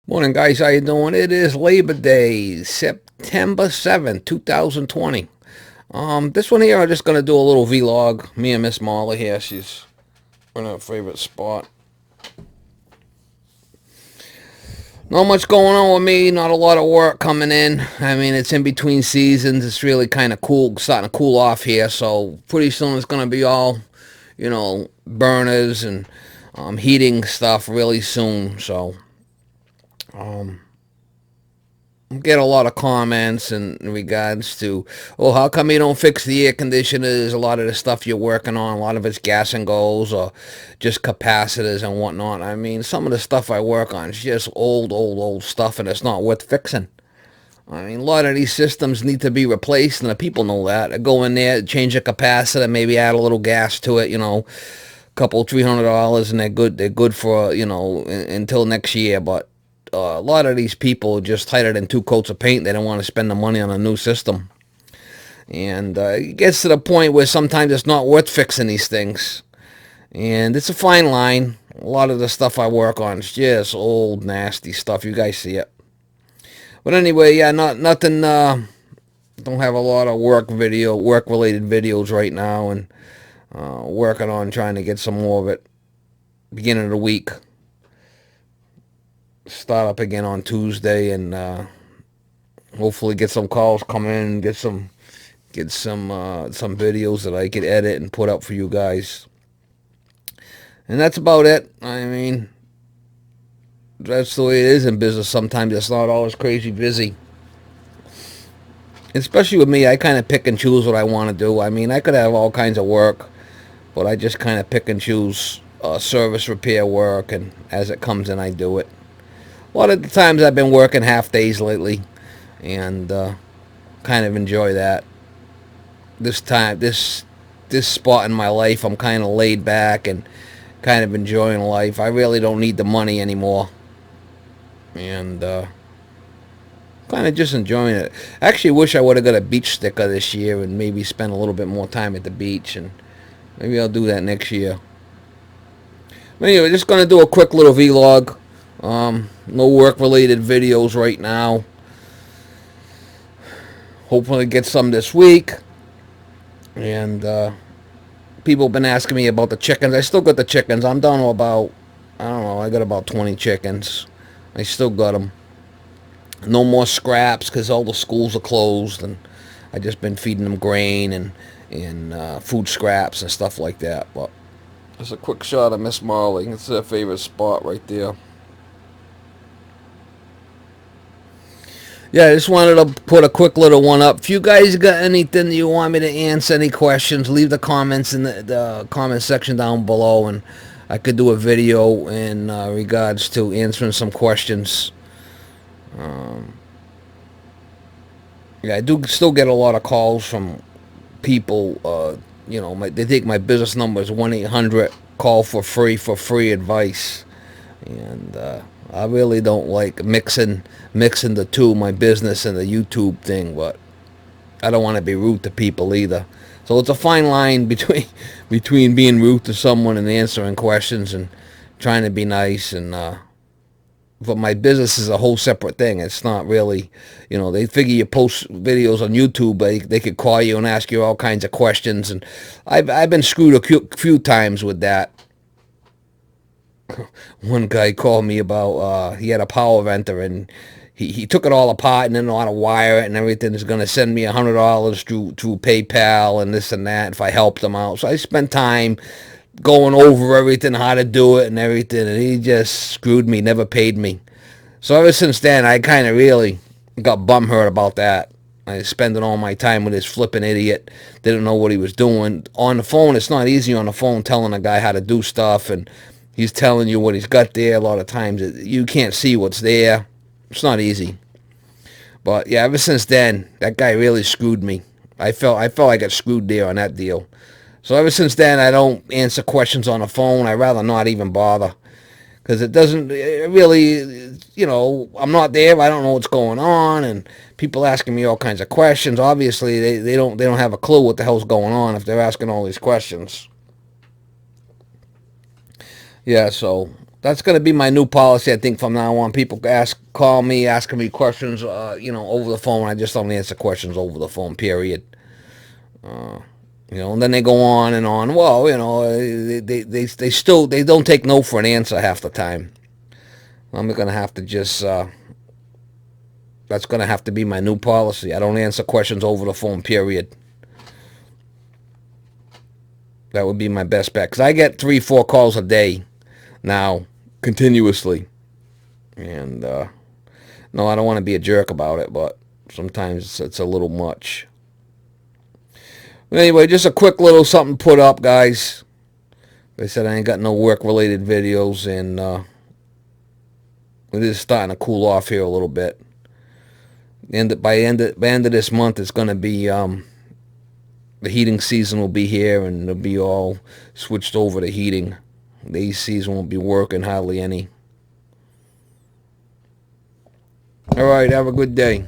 Morning, guys. How you doing? It is Labor Day, September 7th, 2020. This one here, I'm just gonna do a little vlog. Me and Miss Marla here. She's in her favorite spot. Not much going on with me. Not a lot of work coming in. I mean, it's in between seasons. It's really kind of cool, starting to cool off here. So pretty soon it's gonna be all, burners and heating stuff really soon. So. Um, get a lot of comments in regards to, oh, how come you don't fix the air conditioners? A lot of the stuff you're working on, a lot of it's gas and goes or just capacitors and whatnot. I mean, some of the stuff I work on is just old stuff, and it's not worth fixing. I mean, a lot of these systems need to be replaced, and the people know that. They go in there, change a capacitor, maybe add a little gas to it, couple $300, and they're good. They're good for until next year. But a lot of these people are just tighter than two coats of paint. They don't want to spend the money on a new system, and it gets to the point where sometimes it's not worth fixing these things. And it's a fine line. A lot of the stuff I work on is just old, nasty stuff. You guys see it. But anyway, yeah, nothing. Don't have a lot of work related videos right now, and working on trying to get some more of it. Beginning of the week, start up again on Tuesday, and hopefully get some calls coming in, get some videos that I could edit and put up for you guys. And that's about it. I mean, that's the way it is in business. Sometimes it's not always crazy busy. Especially with me, I kind of pick and choose what I want to do. I mean, I could have all kinds of work, but I just kind of pick and choose service repair work, and as it comes in, I do it. A lot of the times I've been working half days lately, and kind of enjoy that. This spot in my life, I'm kind of laid back and kind of enjoying life. I really don't need the money anymore, and kind of just enjoying it. I actually wish I would have got a beach sticker this year and maybe spend a little bit more time at the beach, and maybe I'll do that next year. But anyway, just gonna do a quick little vlog. No work-related videos right now. Hopefully get some this week. And people have been asking me about the chickens. I still got the chickens. I'm down to about, I don't know, I got about 20 chickens. I still got them. No more scraps because all the schools are closed, and I just been feeding them grain and food scraps and stuff like that. But just a quick shot of Miss Marley. It's her favorite spot right there. Yeah, I just wanted to put a quick little one up. If you guys got anything that you want me to answer, any questions, leave the comments in the comment section down below, and I could do a video in regards to answering some questions. Yeah, I do still get a lot of calls from people. They think my business number is 1-800-call for free advice, and I really don't like mixing the two, my business and the YouTube thing, but I don't want to be rude to people either. So it's a fine line between being rude to someone and answering questions and trying to be nice. And but my business is a whole separate thing. It's not really, they figure you post videos on YouTube, they could call you and ask you all kinds of questions, and I've been screwed a few times with that. One guy called me about he had a power venter, and he took it all apart and didn't know how to wire it and everything. Is going to send me $100 through PayPal and this and that if I helped him out. So I spent time going over everything, how to do it and everything, and he just screwed me, never paid me. So ever since then, I kind of really got bumhurt about that. I was spending all my time with this flipping idiot. Didn't know what he was doing. On the phone, it's not easy on the phone telling a guy how to do stuff, and he's telling you what he's got there. A lot of times you can't see what's there. It's not easy. But yeah, ever since then, that guy really screwed me. I felt I got screwed there on that deal. So ever since then, I don't answer questions on the phone. I'd rather not even bother. Because it really, I'm not there. I don't know what's going on. And people asking me all kinds of questions. Obviously, they don't have a clue what the hell's going on if they're asking all these questions. Yeah, so That's going to be my new policy, I think, from now on. People call me, asking me questions, over the phone. I just don't answer questions over the phone, period. And then they go on and on. Well, they don't take no for an answer half the time. I'm going to have to just, that's going to have to be my new policy. I don't answer questions over the phone, period. That would be my best bet. Because I get 3, 4 calls a day now, continuously. And, no, I don't want to be a jerk about it, but sometimes it's a little much. But anyway, just a quick little something put up, guys. Like I said, I ain't got no work-related videos, and it is starting to cool off here a little bit. And by end of this month, it's going to be the heating season will be here, and it'll be all switched over to heating. The ACs won't be working hardly any. All right, have a good day.